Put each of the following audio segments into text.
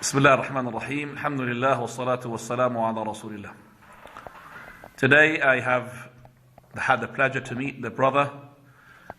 Bismillah ar-Rahman ar-Rahim. Alhamdulillah wa salatu wa salamu ala Rasulillah. Today I have had the pleasure to meet the brother,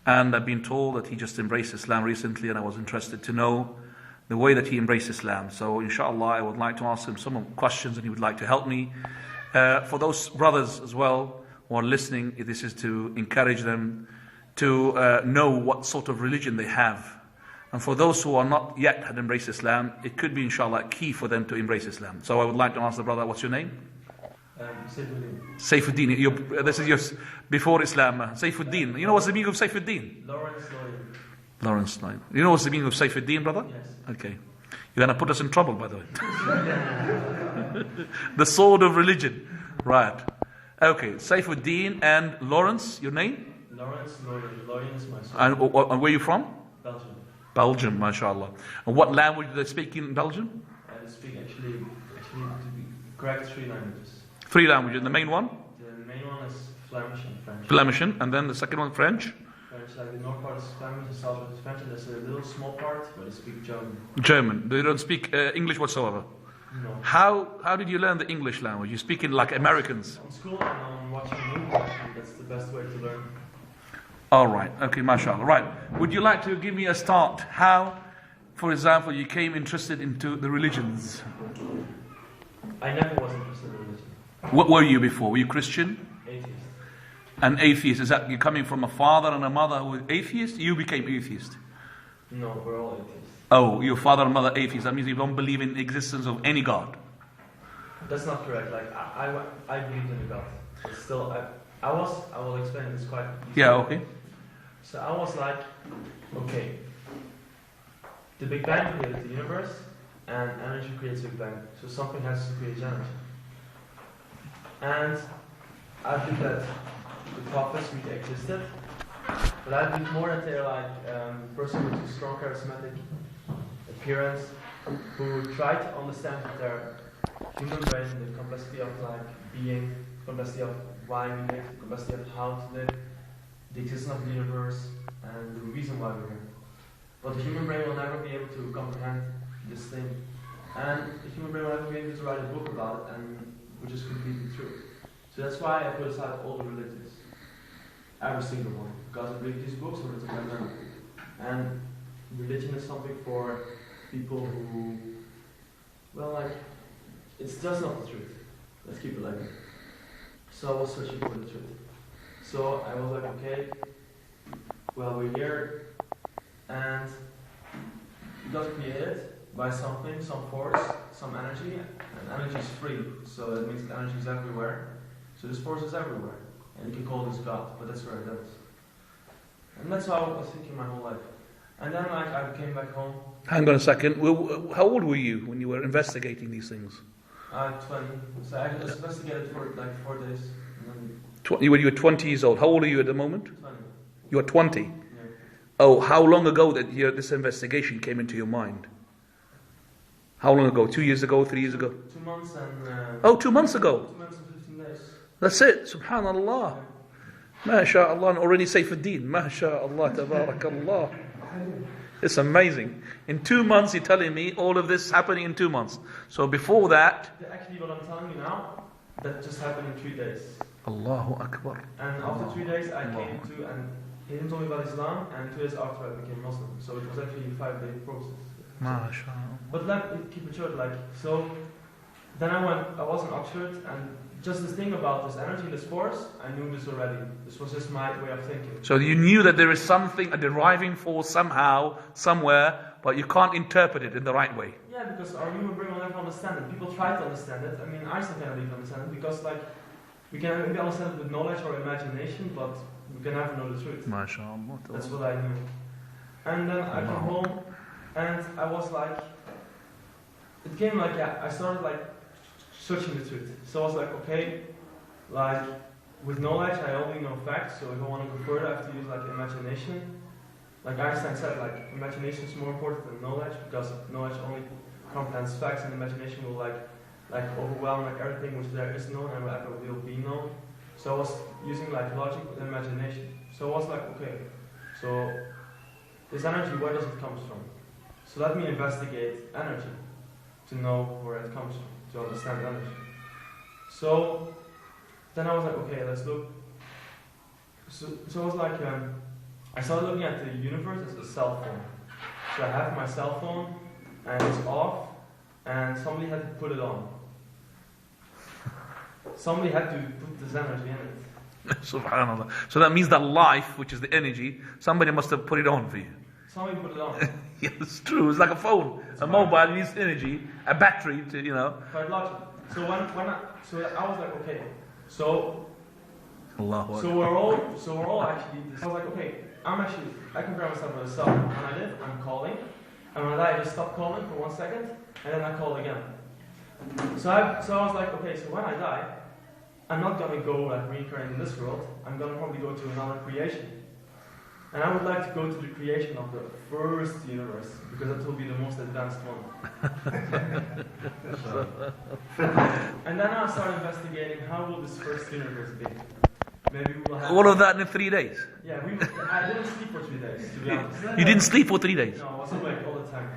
and I've been told that he just embraced Islam recently, and I was interested to know the way that he embraced Islam. So inshallah I would like to ask him some questions and he would like to help me. For those brothers as well who are listening, this is to encourage them to know what sort of religion they have. And for those who are not yet had embraced Islam, it could be inshallah key for them to embrace Islam. So I would like to ask the brother, what's your name? Saifuddin. Saifuddin. This is your before Islam. Saifuddin. You know what's the meaning of Saifuddin? Lawrence Lloyd. You know what's the meaning of Saifuddin, brother? Yes. Okay. You're going to put us in trouble, by the way. The sword of religion. Right. Okay. Saifuddin and Lawrence, your name? Lawrence Lloyd. Lloyd is my son. And where are you from? Belgium. Belgium, mashallah. And what language do they speak in Belgium? I speak actually to be correct 3 languages. 3 languages. The main one? The main one is Flemish and French. Flemish, and then the second one, French? French, like the north part is Flemish, the south is French, and there's a little small part where they speak German. German. They don't speak English whatsoever? No. How did you learn the English language? You speak it like Americans? On school and on watching movies, actually. That's the best way to learn. All right. Okay, mashallah. Right. Would you like to give me a start? How, for example, you came interested into the religions? I never was interested in religion. What were you before? Were you Christian? Atheist. An atheist. Is that you coming from a father and a mother who were atheist? You became atheist? No, we're all atheists. Oh, your father and mother atheists. That means you don't believe in the existence of any God. That's not correct. Like I believed in a God, but still I will explain this quite easily. Yeah. Okay. So I was like, okay, the Big Bang created the universe, and energy creates Big Bang. So something has to create energy. And I think that the prophets really existed, but I think more that they're like a person with a strong charismatic appearance who try to understand that their human brain, the complexity of like being, complexity of why we live, the complexity of how to live, the existence of the universe, and the reason why we're here. But the human brain will never be able to comprehend this thing. And the human brain will never be able to write a book about it, and which is completely true. So that's why I put aside all the religions. Every single one. Because I read these books or written by men. And religion is something for people who, well, like, it's just not the truth. Let's keep it like that. So I was searching for the truth. So I was like, okay, well, we're here, and we got created by something, some force, some energy, and energy is free, so that means that energy is everywhere. So this force is everywhere, and you can call this God, but that's where it is. And that's how I was thinking my whole life. And then like I came back home. Hang on a second. Well, how old were you when you were investigating these things? 20. So I just investigated for like 4 days. When you were 20 years old. How old are you at the moment? 20. You are 20? Yeah. Oh, how long ago that this investigation came into your mind? How long ago? 2 years ago? 3 years ago? 2 months and... 2 months ago? 2 months and 15 days. That's it. Subhanallah. MashaAllah. And already Saifuddin. MashaAllah. Tabarakallah. It's amazing. In 2 months you're telling me all of this happening in 2 months. So before that... Actually what I'm telling you now, that just happened in 3 days. Allahu Akbar. And after 3 days I came to, and he didn't tell me about Islam, and 2 days after I became Muslim. So it was actually a 5-day process. MashaAllah. But let me keep it short, like, so then I was in Oxford, and just this thing about this energy, this force, I knew this already. This was just my way of thinking. So you knew that there is something, a deriving force somehow, somewhere, but you can't interpret it in the right way. Yeah, because our human brain will never understand it. People try to understand it. I mean, Einstein cannot even understand it, because like, we can maybe understand it with knowledge or imagination, but we can never know the truth. MashaAllah. That's what I knew. And then I came home, and I was like, it came like, yeah, I started like searching the truth. So I was like, okay, like with knowledge I only know facts, so if I want to go further I have to use like imagination. Like Einstein said, like imagination is more important than knowledge, because knowledge only comprehends facts, and imagination will like overwhelm like everything which there is known and whatever will be known. So I was using like logic with imagination. So I was like, okay, so this energy, where does it come from? So let me investigate energy. to know where it comes from, to understand energy. So then I was like, okay, let's look. So it was like, I started looking at the universe as a cell phone. So I have my cell phone, and it's off, and somebody had to put it on. Somebody had to put this energy in it. Subhanallah. So that means that life, which is the energy, somebody must have put it on for you. Somebody put it on. Yeah, it's true. It's like a phone. A mobile needs energy, a battery to, you know. Quite logical. So when I was like, okay, so Allahu we're all actually. I was like, okay, I compare myself with a cell. When I live, I'm calling, and when I die, I just stop calling for 1 second, and then I call again. So I was like, okay, so when I die, I'm not gonna go like reincarnate in this world. I'm gonna probably go to another creation. And I would like to go to the creation of the first universe, because that will be the most advanced one. And then I started investigating how will this first universe be. Maybe we will have all of that in 3 days? Yeah, I didn't sleep for 3 days, to be honest. You didn't sleep for 3 days? No, I was awake all the time.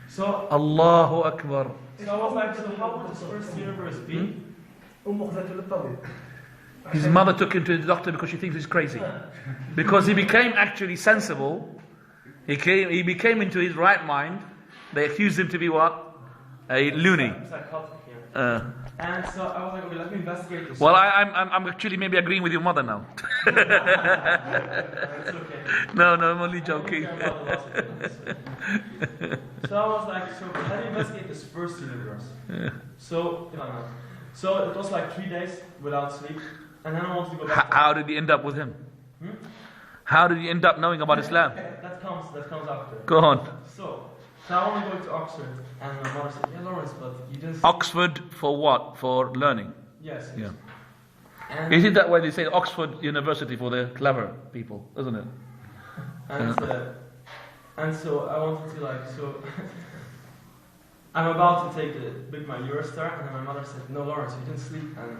So Allahu Akbar. So I was like, so how would this first universe be? His mother took him to the doctor because she thinks he's crazy. Because he became actually sensible. He became into his right mind. They accused him to be what? A loony. Psychotic, yeah. And so I was like, okay, let me investigate this. Well, I'm actually maybe agreeing with your mother now. It's okay. No, I'm only joking. So I was like, so let me investigate this first universe. So it was like 3 days without sleep. And then I wanted to go back. How did he end up with him? How did he end up knowing about Islam? That comes after. Go on. So I want to go to Oxford, and my mother said, "Yeah, Lawrence, but you didn't." Oxford for what? For learning. Yes. Yeah. And Is it that way they say Oxford University for the clever people, isn't it? And so I wanted to I'm about to take my Eurostar, and then my mother said, "No, Lawrence, you didn't sleep, and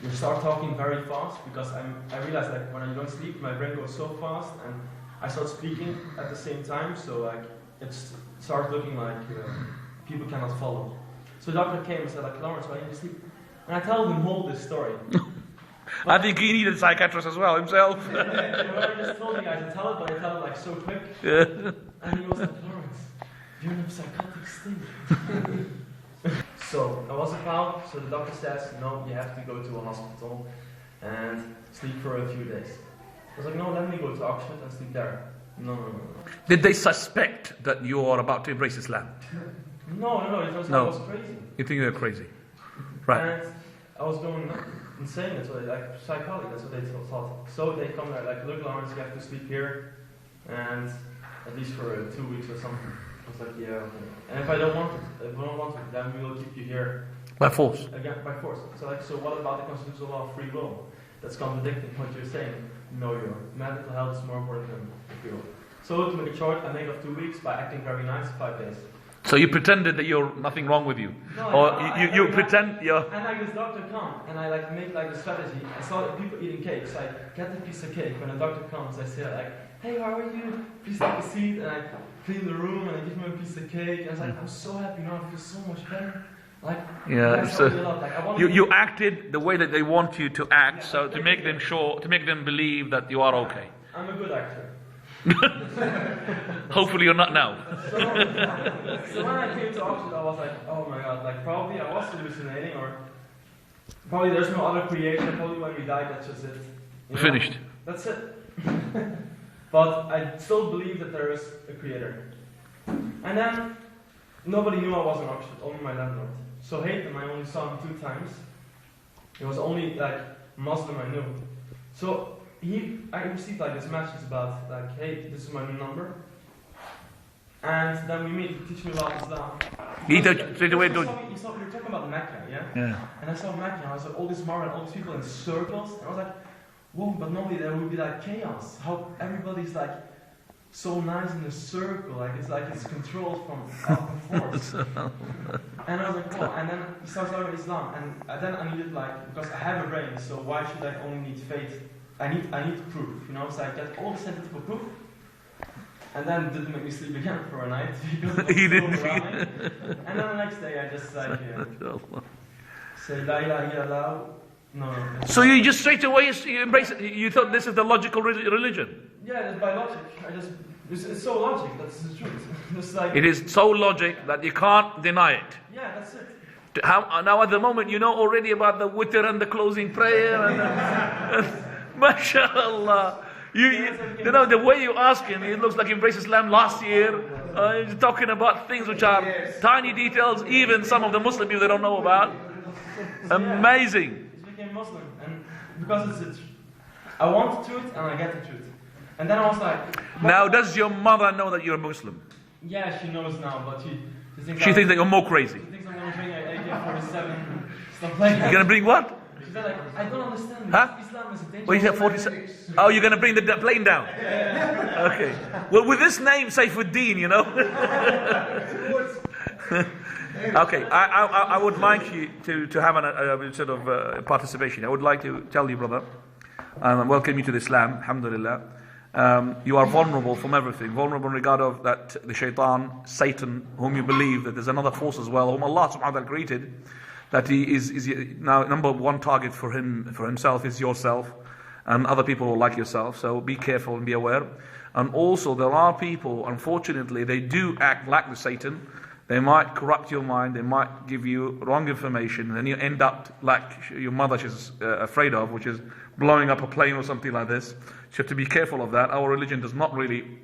you start talking very fast," because I realized like when I don't sleep, my brain goes so fast, and I start speaking at the same time, so like it starts looking like people cannot follow. So the doctor came and said like, "Lawrence, why didn't you sleep?" And I told him all this story. I think he needed a psychiatrist as well himself. He just told me I should tell it, but I tell it like so quick. Yeah. And he was like, "Lawrence, you're in a psychotic state." So I was about, so the doctor says, "No, you have to go to a hospital and sleep for a few days." I was like, "No, let me go to Oxford and sleep there." No. Did they suspect that you are about to embrace Islam? No, it was, I was crazy. You think you're crazy? Right. And I was going insane, that's what like psychotic, that's what they thought. So they come there like, "Look, Lawrence, you have to sleep here, and at least for 2 weeks or something." I was like, "Yeah, okay. And if I don't want it, then we will keep you here." By force. Again, by force. So what about the constitutional law of free will? That's contradicting what you're saying. No, your medical health is more important than free will. So to make it short, I made up 2 weeks by acting very nice, 5 days. So you pretended that you're nothing wrong with you, No, or you pretend you're. And like this doctor come, and I like make like a strategy. I saw people eating cakes. I get a piece of cake. When a doctor comes, I say like, "Hey, how are you? Please take a seat." And I clean the room, and I give him a piece of cake. And I was like, "I'm so happy now. I feel so much better." Like, Yeah, so like, you acted the way that they want you to act, so to make them believe that you are okay. I'm a good actor. Hopefully you're not now. So when I came to Oxford, I was like, "Oh my god!" Like probably I was hallucinating, or probably there's no other creation. Probably when we die, that's just it. You know? Finished. That's it. But I still believe that there is a creator. And then nobody knew I was in Oxford, only my landlord. So Haytham, I only saw him 2 times. He was only like Muslim I knew. So I received like this message about like, "Hey, this is my new number." And then we meet, he teach me about Islam. He straight away you were talking about Mecca, yeah? Yeah. And I saw Mecca, and I saw all this marble, all these people in circles, and I was like, "Whoa, but normally there would be like chaos. How everybody's like so nice in a circle, like it's controlled from force." And I was like, "Whoa!" And then he starts learning Islam, and then I needed like, because I have a brain, so why should I only need faith? I need proof, you know. So I get all the scientific proof, And then didn't make me sleep again for a night because it was He so didn't. overwhelming. And then the next day I just like say La ilaha illallah. No. So you just straight away you embrace it. You thought this is the logical religion. Yeah, that's by logic. It's so logic. That's the truth. It's like It is so logic that you can't deny it. yeah, that's it. Now at the moment you know already about the witr and the closing prayer and mashallah. You know the way you ask him, it looks like he embraced Islam last year. He's talking about things which are tiny details, even some of the Muslim people they don't know about. Amazing. He became Muslim, and because it's I want the truth and I get the truth. And then I was like, Now does your mother know that you're a Muslim? yeah, she knows now, but she thinks She thinks that you're more crazy. She thinks I'm gonna bring an AK-47 stuff like that. You're gonna bring what? She's like, I don't understand. Huh? Islam is a dangerous. Well, you said 47. Oh, you're gonna bring the plane down. Okay. Well, with this name, Saifuddin, you know. Okay, I would like you to have a sort of participation. I would like to tell you, brother, and welcome you to Islam, alhamdulillah. You are vulnerable from everything. Vulnerable in regard of that the shaitan, Satan, whom you believe that there's another force as well, whom Allah subhanahu wa ta'ala created, that he is now number one target for himself is yourself and other people like yourself. So be careful and be aware. And also there are people, unfortunately, they do act like the Satan. They might corrupt your mind, they might give you wrong information, and then you end up like your mother she's afraid of, which is blowing up a plane or something like this. So you have to be careful of that. Our religion does not really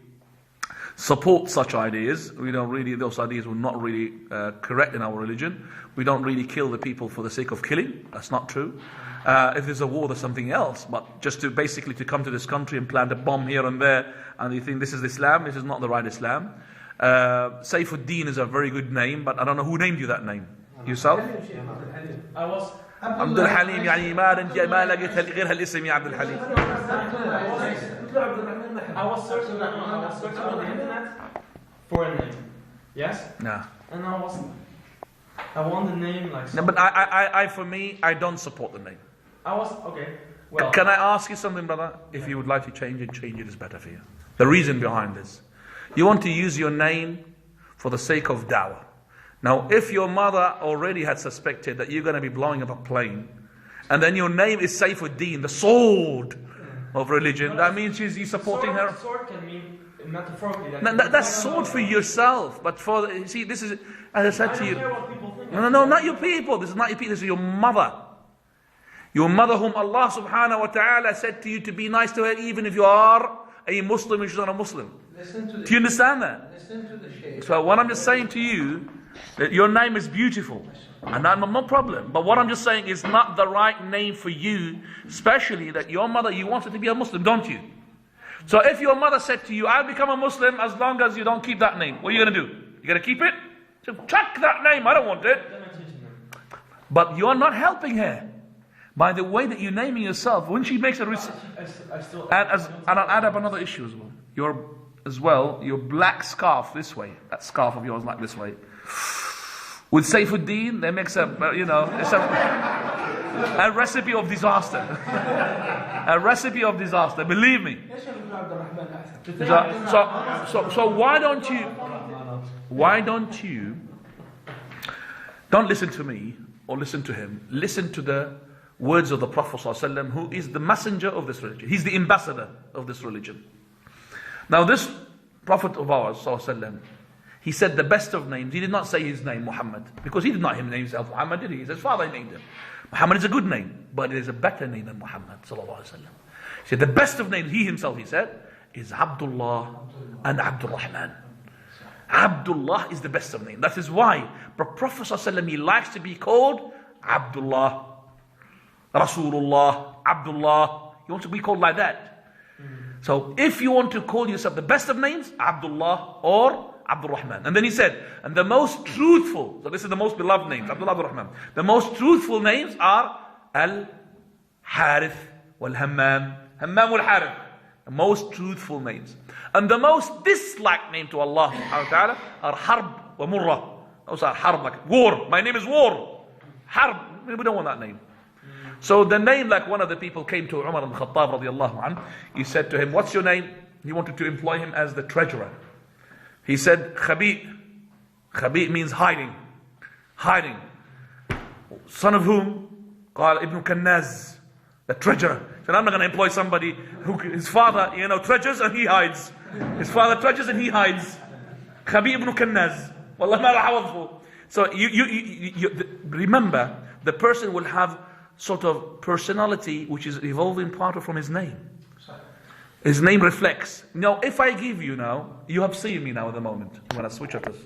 support such ideas. We don't really, those ideas were not really correct in our religion. We don't really kill the people for the sake of killing. That's not true. If there's a war, there's something else. But just to basically to come to this country and plant a bomb here and there, and you think this is Islam, this is not the right Islam. Saifuddin is a very good name, but I don't know who named you that name. Yourself? I was عبد الحليم يعني ما لقيت غير هالاسم يا عبد الحليم. I was searching on the internet for a name. Yes? No. And I want the name like No, but I for me, I don't support the name. I was okay. Well, Can I ask you something, brother? If you would like to change it is better for you. The reason behind this. You want to use your name for the sake of da'wah. Now, if your mother already had suspected that you're going to be blowing up a plane, and then your name is Saifuddin, the sword of religion, that means you're supporting her. Sword can mean metaphorically. That's sword for yourself, but you see, this is, as I said to you. I don't care what people think. No, not your people. This is not your people. This is your mother. Your mother, whom Allah subhanahu wa ta'ala said to you to be nice to her, even if you are a Muslim and she's not a Muslim. Do you understand that? Listen to the Shaykh. So what I'm just saying to you, that your name is beautiful, and that's no problem. But what I'm just saying is not the right name for you, especially that your mother, you wanted to be a Muslim, don't you? So if your mother said to you, I'll become a Muslim as long as you don't keep that name, what are you going to do? You're going to keep it? So chuck that name, I don't want it. Then I'm teaching them. But you're not helping her. By the way that you're naming yourself, when she makes a I still. and I'll add up another issue as well. Your black scarf this way, that scarf of yours like this way. With Saifuddin, they mix up, it's a recipe of disaster. A recipe of disaster, believe me. So why don't you, don't listen to me or listen to him, listen to the words of the Prophet ﷺ, who is the messenger of this religion. He's the ambassador of this religion. Now this Prophet of ours ﷺ, he said the best of names. He did not say his name Muhammad, because he did not name himself Muhammad, did he? His father named him. Muhammad is a good name, but it is a better name than Muhammad ﷺ. He said the best of names, he said, is Abdullah and Abdul Rahman. Abdullah is the best of names. That is why the Prophet ﷺ, he likes to be called Abdullah, Rasulullah, Abdullah. He wants to be called like that. So if you want to call yourself the best of names, Abdullah or Abdul Rahman. And then he said, and the most truthful, so this is the most beloved names, Abdullah, Abdul Rahman. The most truthful names are Al-Harith wal-Hammam. Hammam wal-Harith. The most truthful names. And the most disliked name to Allah subhanahu wa ta'ala are Harb wa Murrah. Those are Harb, like war. My name is war. Harb. We don't want that name. So the name, like one of the people came to Umar ibn Khattab radiallahu anhu. He said to him, what's your name? he wanted to employ him as the treasurer. He said, Khabi. Khabi means hiding. Hiding. Son of whom? قال Ibn Kannaz, the treasurer. He said, I'm not going to employ somebody who his father, treasures and he hides. His father treasures and he hides. Khabi ibn Kannaz. Wallah ma rahawathu. So you remember, the person will have sort of personality which is evolving part of from his name. His name reflects. Now, if I give you now, you have seen me now at the moment. I'm going to switch off this.